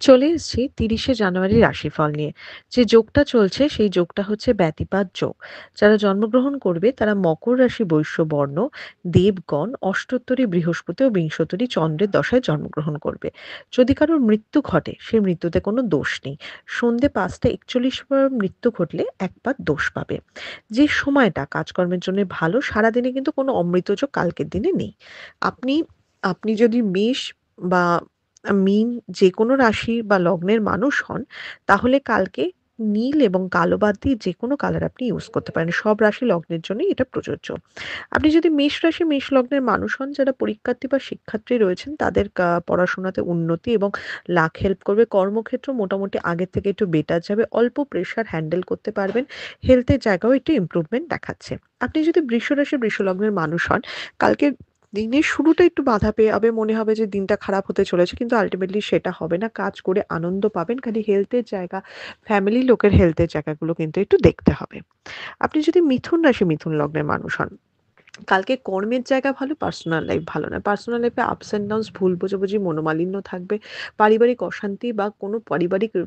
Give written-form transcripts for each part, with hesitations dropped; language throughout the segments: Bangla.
চলে এসেছি ৩০শে জানুয়ারি রাশিফল নিয়ে। যে যোগটা চলছে সেই যোগটা হচ্ছে ব্যতিপাত যোগ। যারা জন্মগ্রহণ করবে তারা মকর রাশি বৈশ্য বর্ণ, দেবগণ, অষ্টোত্তরী বৃহস্পতি ও বিংশোত্তরী চন্দ্রের দশায় জন্মগ্রহণ করবে। যদি কারোর মৃত্যু ঘটে সেই মৃত্যুতে কোনো দোষ নেই। সন্ধে ৫টা ৪১ পর মৃত্যু ঘটলে এক পাক দোষ পাবে। যে সময়টা কাজকর্মের জন্য ভালো, সারাদিনে কিন্তু কোনো অমৃতযোগ কালকের দিনে নেই। আপনি আপনি যদি মেষ বা মীন যেকোনো রাশি বা লগ্নের মানুষ হন, তাহলে কালকে নীল এবং কালো বাদ দিয়ে যেকোনো কালার আপনি ইউজ করতে পারেন। সব রাশি লগ্নের জন্যই এটা প্রযোজ্য। আপনি যদি মেষ রাশি, মেষ লগ্নের মানুষ হন, যারা পরীক্ষার্থী বা শিক্ষার্থী রয়েছেন, তাদের পড়াশোনাতে উন্নতি এবং লাক হেল্প করবে। কর্মক্ষেত্র মোটামুটি আগের থেকে একটু বেটার যাবে। অল্প প্রেশার হ্যান্ডেল করতে পারবেন। হেলথের জায়গাও একটু ইমপ্রুভমেন্ট দেখাচ্ছে। আপনি যদি বৃষ রাশি, বৃষ লগ্নের মানুষ হন, কালকে দিনের শুরুটা একটু বাধা পেয়ে যাবে। মনে হবে যে দিনটা খারাপ হতে চলেছে। কিন্তু আল্টিমেটলি সেটা হবে না। কাজ করে আনন্দ পাবেন। খালি হেলথের জায়গা, ফ্যামিলি লোকের হেলথের জায়গাগুলো কিন্তু একটু দেখতে হবে। আপনি যদি মিথুন রাশি, মিথুন লগ্নের মানুষ হন, কালকে কর্মের জায়গা ভালো, পার্সোনাল লাইফ ভালো না। পার্সোনাল লাইফে আপস অ্যান্ড ডাউনস, ভুল বোঝাবুঝি, মনোমালিন্য থাকবে। পারিবারিক অশান্তি বা কোনো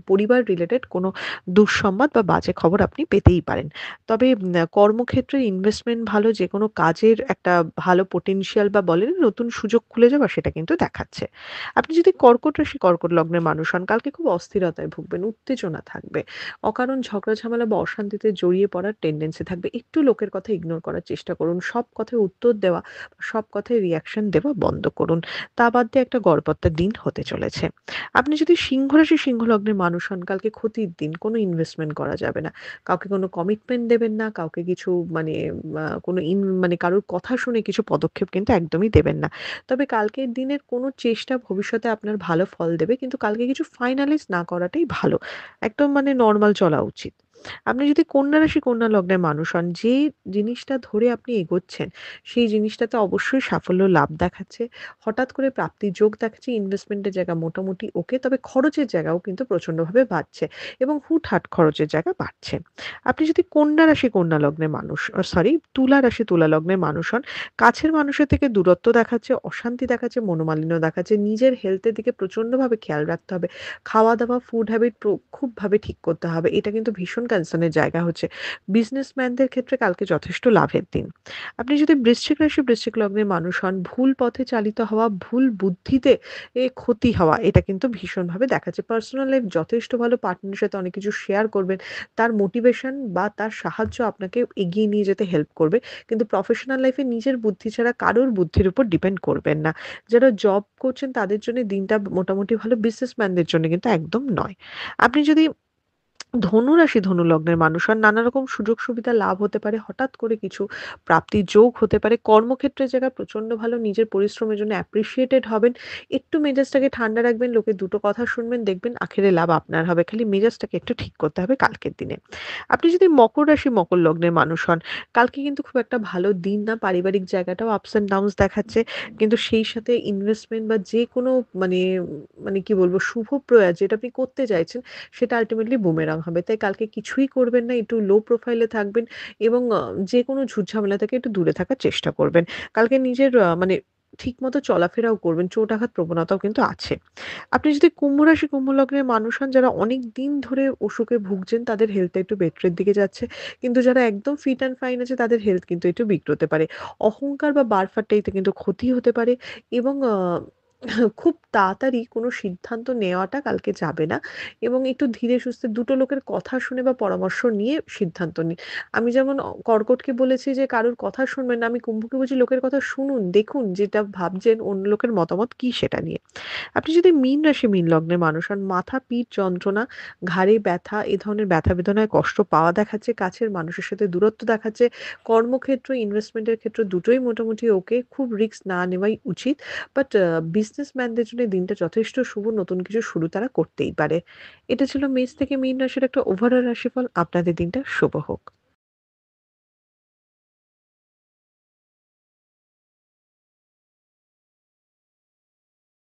পরিবার রিলেটেড কোনো দুঃসংবাদ বা বাজে খবর আপনি পেতেই পারেন। তবে কর্মক্ষেত্রে ইনভেস্টমেন্ট ভালো, যেকোনো কাজের একটা ভালো পটেনশিয়াল বা বলে না নতুন সুযোগ খুলে যাওয়া, সেটা কিন্তু দেখাচ্ছে। আপনি যদি কর্কট রাশি, কর্কট লগ্নের মানুষ হন, কালকে খুব অস্থিরতায় ভুগবেন, উত্তেজনা থাকবে। অকারণ ঝগড়া ঝামেলা বা অশান্তিতে জড়িয়ে পড়ার টেনডেন্সি থাকবে। একটু লোকের কথা ইগনোর করার চেষ্টা করুন। সব কথায় উত্তর দেওয়া, সব কথায় রিঅ্যাকশন দেওয়া বন্ধ করুন। তা বাদ দিয়ে একটা গড়পড়তা দিন হতে চলেছে। আপনি যদি সিংহ রাশি, সিংহ লগ্নের মানুষ হন, কালকে ক্ষতির দিন। কোনো ইনভেস্টমেন্ট করা যাবে না। কাউকে কোনো কমিটমেন্ট দেবেন না। কাউকে কিছু মানে কোনো মানে কারোর কথা শুনে কিছু পদক্ষেপ কিন্তু একদমই দেবেন না। তবে কালকের দিনের কোনো চেষ্টা ভবিষ্যতে আপনার ভালো ফল দেবে। কিন্তু কালকে কিছু ফাইনালাইজ না করাটাই ভালো। একদম মানে নরমাল চলা উচিত। আপনি যদি কন্যা রাশি, কন্যা লগ্নের মানুষ হন, যে জিনিসটা ধরে আপনি এগোচ্ছেন, সেই জিনিসটাতে অবশ্যই সাফল্য লাভ দেখাচ্ছে। হঠাৎ করে প্রাপ্তির যোগ দেখাচ্ছে। ইনভেস্টমেন্টের জায়গা মোটামুটি ওকে। তবে খরচের জায়গাও কিন্তু প্রচন্ডভাবে বাড়ছে এবং হুটহাট খরচের জায়গা বাড়ছে। আপনি যদি কন্যা রাশি, কন্যা লগ্নের মানুষ সরি তুলা রাশি, তুলা লগ্নের মানুষ হন, কাছের মানুষের থেকে দূরত্ব দেখাচ্ছে, অশান্তি দেখাচ্ছে, মনোমালিন্য দেখাচ্ছে। নিজের হেলথের দিকে প্রচন্ডভাবে খেয়াল রাখতে হবে। খাওয়া-দাওয়া, ফুড হ্যাবিট খুবভাবে ঠিক করতে হবে। এটা কিন্তু ভীষণ কনসার্ন এর জায়গা হচ্ছে। বিজনেসম্যানদের ক্ষেত্রে কালকে যথেষ্ট লাভের দিন। আপনি যদি বৃশ্চিক রাশি, বৃশ্চিক লগ্নের মানুষ হন, ভুল পথে চালিত হওয়া, ভুল বুদ্ধিতে ক্ষতি হওয়া, এটা কিন্তু ভীষণভাবে দেখাচ্ছে। পার্সোনাল লাইফ যথেষ্ট ভালো। পার্টনারের সাথে অনেক কিছু শেয়ার করবেন। তার মোটিভেশন বা তার সাহায্য আপনাকে এগিয়ে নিয়ে যেতে হেল্প করবে। কিন্তু প্রফেশনাল লাইফে নিজের বুদ্ধি ছাড়া কারোর বুদ্ধির উপর ডিপেন্ড করবেন না। যারা জব করছেন তাদের জন্য দিনটা মোটামুটি ভালো। বিজনেসম্যানদের জন্য কিন্তু একদম নয়। আপনি যদি ধনু রাশি, ধনু লগ্নের মানুষ হন, নানা রকম সুযোগ সুবিধা লাভ হতে পারে। হঠাৎ করে কিছু প্রাপ্তির যোগ হতে পারে। কর্মক্ষেত্রের জায়গায় প্রচন্ড ভালো। নিজের পরিশ্রমের জন্য অ্যাপ্রিশিয়েটেড হবেন। একটু মেজাজটাকে ঠান্ডা রাখবেন। লোকের দুটো কথা শুনবেন, দেখবেন আখেরে লাভ আপনার হবে। খালি মেজাজটাকে একটু ঠিক করতে হবে কালকের দিনে। আপনি যদি মকর রাশি, মকর লগ্নের মানুষ হন, কালকে কিন্তু খুব একটা ভালো দিন না। পারিবারিক জায়গাটাও আপস অ্যান্ড ডাউনস দেখাচ্ছে। কিন্তু সেই সাথে ইনভেস্টমেন্ট বা যেকোনো মানে মানে কি বলবো শুভ প্রয়াস যেটা আপনি করতে চাইছেন, সেটা আল্টিমেটলি বুমেরাং হবে। তাই কালকে কিছুই করবেন না। একটু লো প্রোফাইল এ থাকবেন এবং যেকোনো ঝুট-ঝামেলা থেকে একটু দূরে থাকার চেষ্টা করবেন। কালকে নিজের মানে ঠিকমতো চলাফেরাও করবেন। চোট-আঘাত প্রবণতাও কিন্তু আছে। আপনি যদি কুম্ভ রাশি, কুম্ভ লগ্নের মানুষ হন, যারা অনেকদিন ধরে অসুখে ভুগছেন, তাদের হেলথ একটু বেটার এর দিকে যাচ্ছে। কিন্তু যারা একদম ফিট অ্যান্ড ফাইন আছে, তাদের হেলথ কিন্তু একটু বিগড়তে পারে। অহংকার বা বাড়ফাট্টাইতে কিন্তু ক্ষতি হতে পারে এবং খুব তাড়াতাড়ি কোনো সিদ্ধান্ত নেওয়াটা কালকে যাবে না এবং একটু ধীরে সুস্থে দুটো লোকের কথা শুনে বা পরামর্শ নিয়ে সিদ্ধান্ত নিন। আমি যেমন কর্কটকে বলেছি যে কারোর কথা শুনবেন না, আমি কুম্ভকে বলছি লোকের কথা শুনুন, দেখুন যেটা ভাবছেন অন্য লোকের মতামত কি সেটা নিয়ে। আপনি যদি মীন রাশি, মীন লগ্নের মানুষ হন, মাথা, পিঠ যন্ত্রণা, ঘাড়ে ব্যথা, এ ধরনের ব্যথা বেদনায় কষ্ট পাওয়া দেখাচ্ছে, কাছের মানুষের সাথে দূরত্ব দেখাচ্ছে। কর্মক্ষেত্র, ইনভেস্টমেন্টের ক্ষেত্র দুটোই মোটামুটি ওকে। খুব রিস্ক না নেওয়াই উচিত। বাট বিজনেসম্যানদের জন্য দিনটা যথেষ্ট শুভ। নতুন কিছু শুরু তারা করতেই পারে। এটা ছিল মেষ থেকে মীন রাশির একটা ওভারঅল রাশিফল। আপনাদের দিনটা শুভ হোক।